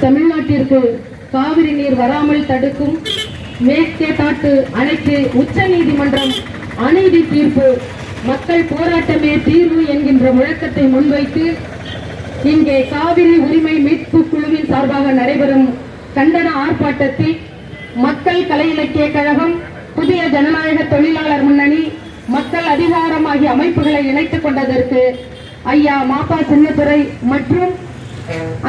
தமிழ்நாட்டிற்கு காவிரி நீர் வராமல் தடுக்கும் மேற்கேட்டாட்டு அணைக்கு உச்ச நீதிமன்றம் அநீதி தீர்ப்பு, மக்கள் போராட்டமே தீர்வு என்கின்ற முழக்கத்தை முன்வைத்து இங்கே காவிரி உரிமை மீட்பு குழுவின் சார்பாக நடைபெறும் கண்டன ஆர்ப்பாட்டத்தில் மக்கள் கலை இலக்கிய கழகம், புதிய ஜனநாயக தொழிலாளர் முன்னணி, மக்கள் அதிகாரம் ஆகிய அமைப்புகளை இணைத்துக் கொண்டதற்கு ஐயா மாப்பா சின்னத்துரை மற்றும்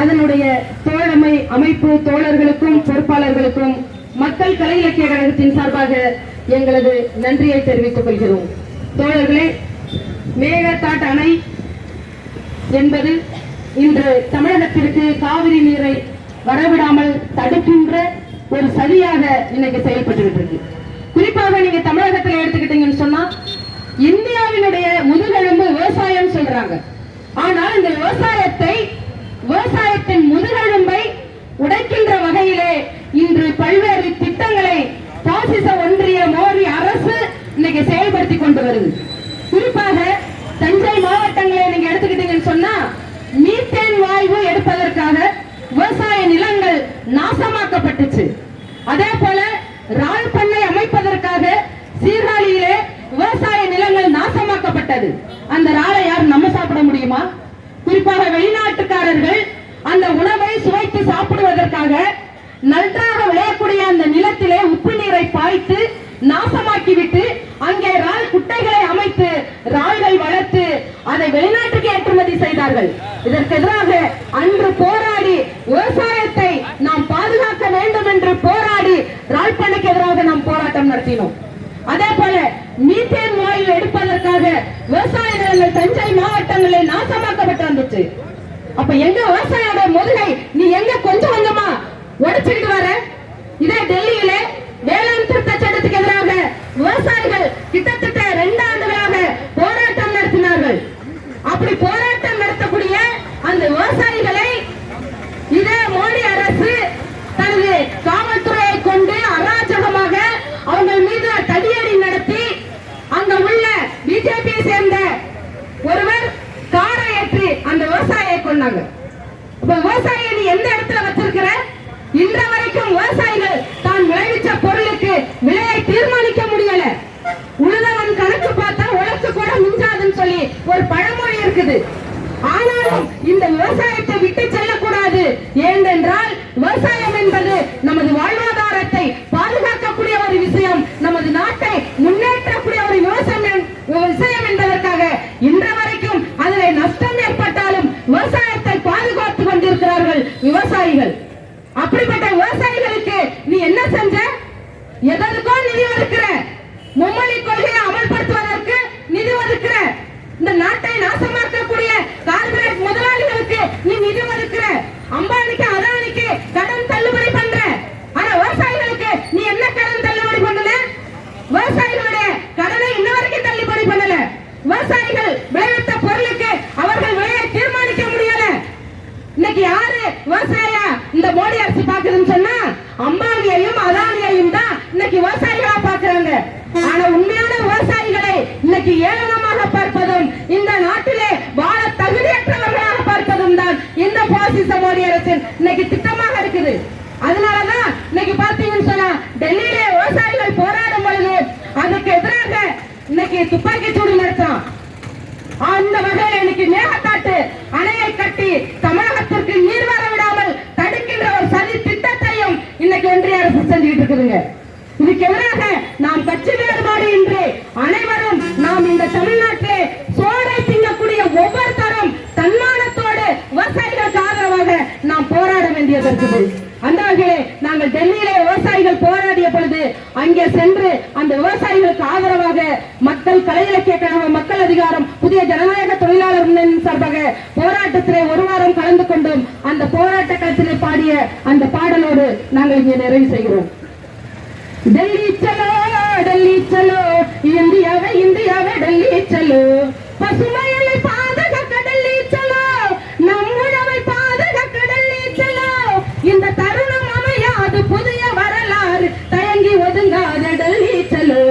அதனுடைய தோழமை அமைப்பு தோழர்களுக்கும் பொறுப்பாளர்களுக்கும் மக்கள் கலை இலக்கிய கழகத்தின் சார்பாக எங்களது நன்றியை தெரிவித்துக் கொள்கிறோம். தோழர்களே, மேகதாட்டு அணை என்பது இன்று தமிழகத்திற்கு காவிரி நீரை வரவிடாமல் தடுக்கின்ற ஒரு சதியாக இன்னைக்கு செயல்பட்டு இருக்கு. குறிப்பாக நீங்க தமிழகத்தில் எடுத்துக்கிட்டீங்கன்னு சொன்னா, இந்தியாவினுடைய முதுகெலும்பு விவசாயம் சொல்றாங்க. ஆனால் இந்த விவசாயத்தின் முதுகெலும்பை உடைக்கின்ற வகையிலே இன்று பல்வேறு திட்டங்களை பாசிச ஒன்றிய மோடி அரசு இன்னைக்கு செயல்படுத்தி கொண்டு வருது. குறிப்பாக தஞ்சை மாவட்டங்களை நீங்க எடுத்துக்கிட்டீங்கன்னு சொன்னா, மீத்தேன் வாயு எடுப்பதற்காக விவசாய நிலங்கள் நாசமாக்கப்பட்டுச்சு. அதே போல ரால் பண்ணை அமைப்பதற்காக சீர்காழியிலே விவசாய நிலங்கள் நாசமாக்கப்பட்டது. அந்த ராலை யார் நம்ம சாப்பிட முடியுமா? குறிப்பாக வெளிநாட்டுக்காரர்கள் அந்த உணவை சுவைத்து சாப்பிடுவதற்காக நன்றாக விளையக்கூடிய அந்த நிலத்திலே உப்பு நீரை பாய்த்து நாசமாக்கிவிட்டு அங்கே ரால் குட்டைகளை அமைத்து ரால்கள் வளர்த்து அதை வெளிநாட்டுக்கு ஏற்றுமதி செய்தார்கள். இதற்கு எதிராக அன்று போராடி விவசாயத்தை நாம் பாதுகாக்க வேண்டும் என்று போராடி ரால் பண்ணைக்கு எதிராக நாம் போராட்டம் நடத்தினோம். அதே போல மீத்தேன் வாயு எடுப்பதற்காக விவசாய நிலங்கள் தஞ்சை மாவட்டங்களில் நாசமாக்கப்பட்டு வந்துச்சு. அப்ப எங்க விவசாயோட முதுகை நீ எங்க கொஞ்சம் கொஞ்சமா உடைச்சுக்கிட்டு வர? இதே டெல்லியில வேளாண் திருத்த சட்டத்துக்கு எதிராக விவசாயிகள் கிட்டத்தட்ட 2 ஆண்டுகளாக போராட்டம் நடத்தினார்கள். அப்படி போராட்டம் நடத்தக்கூடிய அந்த விவசாயிகளை இதே மோடி அரசு தனது காவல்துறையை கொண்டு அராஜகமாக அவங்கள் மீது தடியடி நடத்தி அங்க உள்ள பிஜேபியை சேர்ந்த ஒருவர் காரை ஏற்றி அந்த விவசாயியை கொண்டாங்க. விவசாயியை நீ எந்த இடத்துல வச்சிருக்கிற? இன்ற வரைக்கும் விவசாயிகள் தான் விளைவிச்ச பொருளுக்கு விலையை தீர்மானிக்க முடியல. உழுதவன் கணக்கு பார்த்தா உழைச்சு கூட மிஞ்சாதுன்னு சொல்லி ஒரு பழமொழி இருக்குது. ஆனாலும் இந்த விவசாயத்தை விட்டு செல்லக்கூடாது. ஏனென்றால் விவசாயம் என்பது நமது வாழ்வாதாரத்தை பாதுகாக்கக்கூடிய ஒரு விஷயம், நமது நாட்டை முன்னேற்றக்கூடிய ஒரு விஷயம் என்பதற்காக இன்ற வரைக்கும் அதில் நஷ்டம் ஏற்பட்டாலும் விவசாயத்தை பாதுகாத்துக் கொண்டிருக்கிறார்கள் விவசாயிகள். அப்படிப்பட்ட விவசாயிகளுக்கு நீ என்ன செஞ்ச? எதற்கோ நிதி ஒதுக்குற, மும்மொழி கொள்கையை அமல்படுத்துவதற்கு நிதி ஒதுக்குற, இந்த நாட்டை நாசமாக்கக்கூடிய கார்பரேட் முதலாளிகளுக்கு நீ நிதி ஒதுக்குற, அம்பானிக்கு அதானிக்கு கடன் தள்ளுபடி பண்ற. ஆனா விவசாயிகளுக்கு நீ என்ன கடன் தள்ளுபடி பண்ணல? விவசாயிகளுடைய கடனை இன்ன வரைக்கும் தள்ளுபடி பண்ணல. விவசாயிகள் விளைவித்த பொருளுக்கு அவர்கள் விலையை தீர்மானிக்க முடியல. இன்னைக்கு யாரு விவசாயியா இந்த மோடி அரசு பாக்குதுன்னு சொன்னா, அம்பானியையும் அதானியையும் தான் இன்னைக்கு விவசாயிகளா பாக்குறாங்க. ஆனா உண்மையான விவசாயிகளை இன்னைக்கு ஏளனமாக பார்ப்பதும் இந்த நாட்டிலே வாழ தகுதியற்றவர்களாக பார்ப்பதும் தான் இந்த பாசிச மோடி அரசின் இன்னைக்கு திட்டமாக இருக்குது. அதனாலதான் இன்னைக்கு பாத்தீங்கன்னு சொன்னா, டெல்லியிலே விவசாயிகள் போராடும் பொழுது அதுக்கு எதிராக இன்னைக்கு துப்பாக்கி சூடு நடத்தும். அந்த வகையில் இன்னைக்கு மேகதாட்டு அணையை கட்டி தமிழகத்திற்கு நீர் வர விடாமல் தடுக்கின்ற ஒரு சதி திட்டத்தையும் இன்னைக்கு ஒன்றிய அரசு செஞ்சுட்டு இருக்குதுங்க. இதுக்கு எதிராக நாம் கட்சி வேறுபாடு இன்றி அனைவரும் நாம் இந்த தமிழ்நாட்டிலே சோறை திங்கக்கூடிய ஒவ்வொருத்தரும் தன்மானத்தோடு விவசாயிகளுக்கு ஆதரவாக நாம் போராட வேண்டியது இருக்குது. அந்த வகையிலே நாங்கள் டெல்லியிலே விவசாயிகள் போராடிய பொழுது அங்கே சென்று அந்த விவசாயிகளுக்கு ஆதரவாக மக்கள் கலை இலக்கிய கழகம், மக்கள் அதிகாரம், புதிய ஜனநாயக தொழிலாளர் முன்னணி சார்பாக போராட்டத்திலே 1 வாரம் கலந்து கொண்டோம். அந்த போராட்ட களத்திலே பாடிய அந்த பாடலோடு நாங்கள் இங்கே நிறைவு செய்கிறோம். டெல்லி சலோ டெல்லி சலோ, இந்தியாவை இந்தியாவை டெல்லி சலோ, பசுமையை பாதுகாக்க டெல்லி சலோ, நம் உணவை பாதுகாக்க டெல்லி சலோ, இந்த தருணம் அமையாது புதிய வரலாறு தயங்கி ஒதுங்காத டெல்லி சலோ,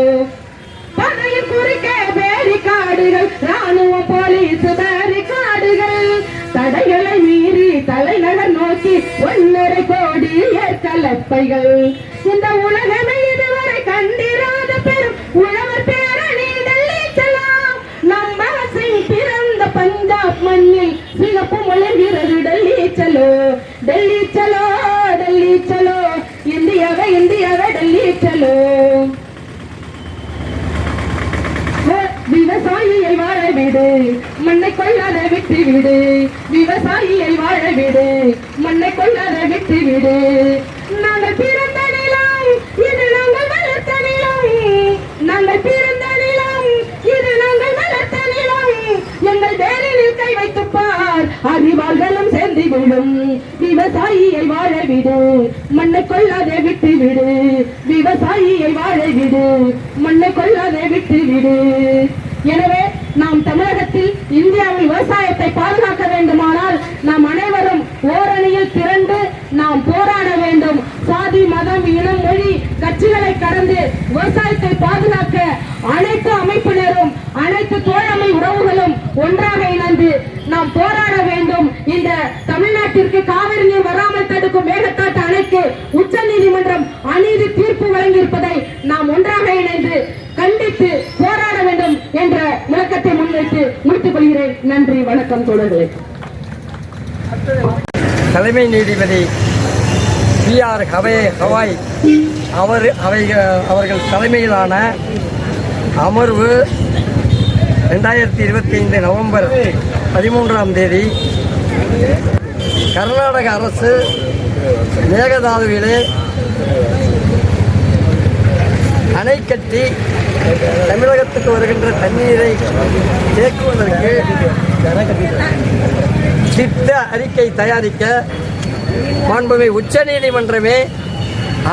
பகையின் குறுக்கே பேரிகாடுகள், ராணுவ போலீஸ் பேரிகாடுகள், தடைகளை மீறி தலைநகர் நோக்கி 1.5 கோடி ஏற்கலப்பைகள். இந்த உலகமே இதுவரை கண்டிராத பெரும் உழவர் பேரணி டெல்லி செல்லாம். நம்ம சிங் பிறந்த பஞ்சாப் மண்ணில் சிகப்பு மலர்கிறது. டெல்லி செல்லோ, டெல்லி செல்லோ, டெல்லி செல்லோ, இந்தியாவை இந்தியாவை டெல்லி செல்லோ. விவசாயியை வாழ விடு, மண்ணை கொள்ளாத விட்டு விடு. விவசாயியை வாழ விடு, மண்ணை கொள்ளாத விட்டு விடு. நாங்கள் பிறந்த நிலம் இது நாங்கள் வளர்த்த நிலம். நாங்கள் பிறந்த நிலம் இது நாங்கள் வளர்த்த நிலம். எங்கள் வேரில் கை வைத்து பார், அறிவாள்களும் சேர்ந்து விடும். விவசாயியை வாழ விடு, மண்ணை கொள்ளாத விட்டு விடு. விவசாயியை வாழ விடு, மண்ணை கொள்ளாத விட்டு விடு. எனவே நாம் தமிழகத்தில் இந்தியாவில் விவசாயத்தை பாதுகாக்க வேண்டுமானால் நாம் அனைவரும் ஓரணியில் திரண்டு நாம் போராட வேண்டும். சாதி மதம் இனம் மொழி கட்சிகளை கடந்து விவசாயத்தை பாதுகாக்க அனைத்து அமைப்பினரும் அனைத்து தோழமை உறவுகளும் ஒன்றாக இணைந்து நாம் போராட வேண்டும். இந்த தமிழ்நாட்டிற்கு காவிரி நீர் வராமல் தடுக்கும் மேகதாட்டு அணைக்கு உச்ச நீதிமன்றம் அநீதி தீர்ப்பு வழங்கியிருப்பதை நாம் ஒன்றாக இணைந்து கண்டித்து போராட வேண்டும் என்ற முழக்கத்தை முன்வைத்து முடித்துக் கொள்கிறேன். நன்றி, வணக்கம் தோழர்களே. தலைமை நீதிபதி PR ஹவாய் அவர்கள் தலைமையிலான அமர்வு 2025 நவம்பர் 13ஆம் தேதி கர்நாடக அரசு மேகதாதுவிலே அணை கட்டி தமிழகத்துக்கு வருகின்ற தண்ணீரை தேக்குவதற்கு திட்ட அறிக்கை தயாரிக்க மாண்புமிகு உச்ச நீதிமன்றமே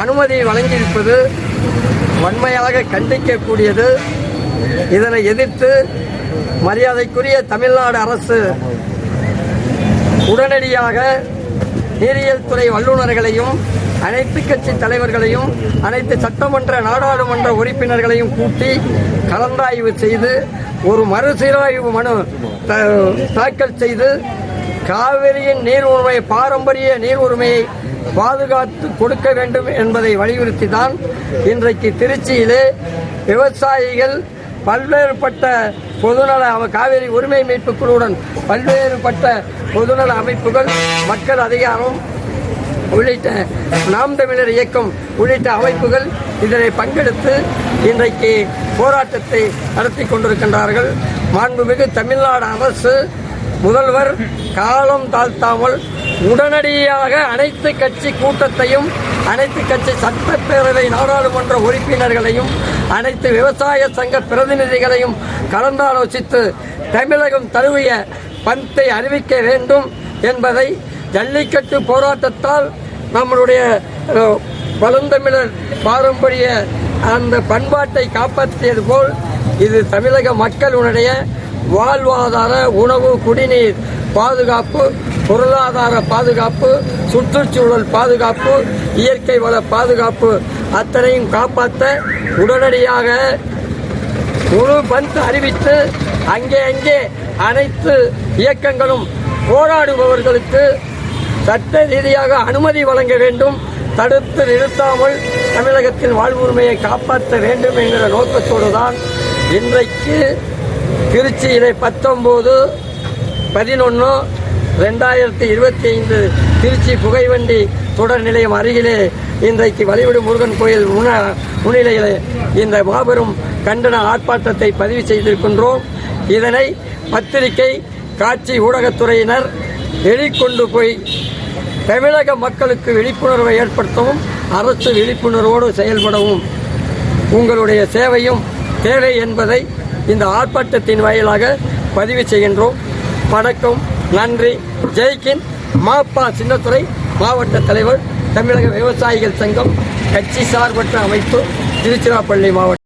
அனுமதி வழங்கியிருப்பது வன்மையாக கண்டிக்கக்கூடியது. இதனை எதிர்த்து மரியாதைக்குரிய தமிழ்நாடு அரசு உடனடியாக நீரியல் துறை வல்லுநர்களையும் அனைத்து கட்சி தலைவர்களையும் அனைத்து சட்டமன்ற நாடாளுமன்ற உறுப்பினர்களையும் கூட்டி கலந்தாய்வு செய்து ஒரு மறுசீராய்வு மனு தாக்கல் செய்து காவிரியின் நீர் உரிமை பாரம்பரிய நீர் உரிமையை பாதுகாத்து கொடுக்க வேண்டும் என்பதை வலியுறுத்தி தான் இன்றைக்கு திருச்சியிலே விவசாயிகள் பல்வேறுபட்ட பொதுநல காவிரி உரிமை மீட்பு குழுவுடன் பல்வேறுபட்ட பொதுநல அமைப்புகள் மக்கள் அதிகாரம் உள்ளிட்ட நாம் தமிழர் இயக்கம் உள்ளிட்ட அமைப்புகள் இதனை பங்கெடுத்து இன்றைக்கு போராட்டத்தை நடத்தி கொண்டிருக்கின்றார்கள். மாண்புமிகு தமிழ்நாடு அரசு முதல்வர் காலம் தாழ்த்தாமல் உடனடியாக அனைத்து கட்சி கூட்டத்தையும் அனைத்து கட்சி சட்டப்பேரவை நாடாளுமன்ற உறுப்பினர்களையும் அனைத்து விவசாய சங்க பிரதிநிதிகளையும் கலந்தாலோசித்து தமிழகம் தழுவிய பந்தை அறிவிக்க வேண்டும் என்பதை ஜல்லிக்கட்டு போராட்டத்தால் நம்மளுடைய பழந்தமிழர் பாரம்பரிய அந்த பண்பாட்டை காப்பாற்றியது போல் இது தமிழக மக்களுடைய வாழ்வாதார உணவு குடிநீர் பாதுகாப்பு, பொருளாதார பாதுகாப்பு, சுற்றுச்சூழல் பாதுகாப்பு, இயற்கை வள பாதுகாப்பு அத்தனையும் காப்பாற்ற உடனடியாக முழு பந்த் அறிவித்து அங்கே அனைத்து இயக்கங்களும் போராடுபவர்களுக்கு சட்ட ரீதியாக அனுமதி வழங்க வேண்டும். தடுத்து நிறுத்தாமல் தமிழகத்தின் வாழ்வுரிமையை காப்பாற்ற வேண்டும் என்கிற நோக்கத்தோடு தான் இன்றைக்கு திருச்சியிலே 19/11/2025 திருச்சி புகைவண்டி தொடர் நிலையம் அருகிலே இன்றைக்கு வழிவிடு முருகன் கோயில் முன்னிலையில் இந்த மாபெரும் கண்டன ஆர்ப்பாட்டத்தை பதிவு செய்திருக்கின்றோம். இதனை பத்திரிகை காட்சி ஊடகத்துறையினர் வெளிக்கொண்டு போய் தமிழக மக்களுக்கு விழிப்புணர்வை ஏற்படுத்தவும் அரசு விழிப்புணர்வோடு செயல்படவும் உங்களுடைய சேவையும் தேவை என்பதை இந்த ஆர்ப்பாட்டத்தின் வாயிலாக பதிவு செய்கின்றோம். வணக்கம், நன்றி, ஜெய்கின். மாப்பா சின்னத்துறை மாவட்ட தலைவர், தமிழக விவசாயிகள் சங்கம், கட்சி சார்பற்ற அமைப்பு, திருச்சிராப்பள்ளி மாவட்டம்.